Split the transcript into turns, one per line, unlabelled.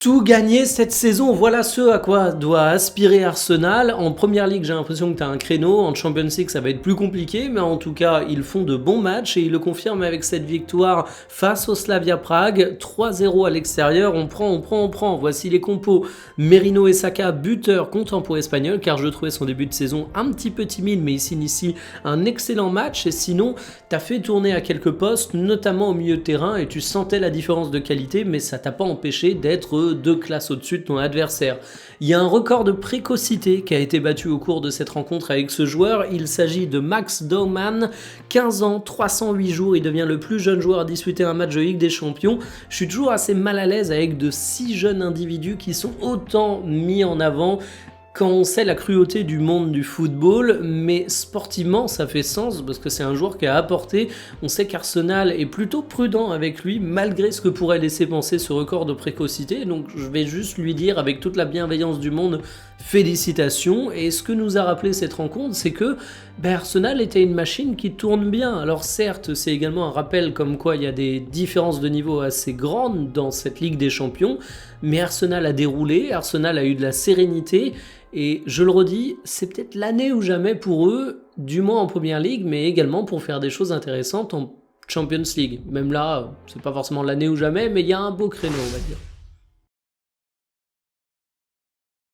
Tout gagner cette saison, voilà ce à quoi doit aspirer Arsenal. En Première Ligue, j'ai l'impression que tu as un créneau. En Champions League, ça va être plus compliqué, mais en tout cas, ils font de bons matchs et ils le confirment avec cette victoire face au Slavia Prague. 3-0 à l'extérieur, on prend. Voici les compos. Merino et Saka, buteur contemporain espagnol, car je trouvais son début de saison un petit peu timide, mais il s'initie un excellent match. Et sinon, tu as fait tourner à quelques postes, notamment au milieu de terrain, et tu sentais la différence de qualité, mais ça t'a pas empêché d'être 2 classes au-dessus de ton adversaire. Il y a un record de précocité qui a été battu au cours de cette rencontre avec ce joueur. Il s'agit de Max Doman, 15 ans, 308 jours. Il devient le plus jeune joueur à disputer un match de Ligue des Champions. Je suis toujours assez mal à l'aise avec de si jeunes individus qui sont autant mis en avant quand on sait la cruauté du monde du football, mais sportivement ça fait sens parce que c'est un joueur qui a apporté. On sait qu'Arsenal est plutôt prudent avec lui malgré ce que pourrait laisser penser ce record de précocité, donc je vais juste lui dire avec toute la bienveillance du monde félicitations. Et ce que nous a rappelé cette rencontre, c'est que Arsenal était une machine qui tourne bien. Alors certes, c'est également un rappel comme quoi il y a des différences de niveau assez grandes dans cette Ligue des Champions, mais Arsenal a déroulé, Arsenal a eu de la sérénité. Et je le redis, c'est peut-être l'année ou jamais pour eux, du moins en Première Ligue, mais également pour faire des choses intéressantes en Champions League. Même là, c'est pas forcément l'année ou jamais, mais il y a un beau créneau, on va dire.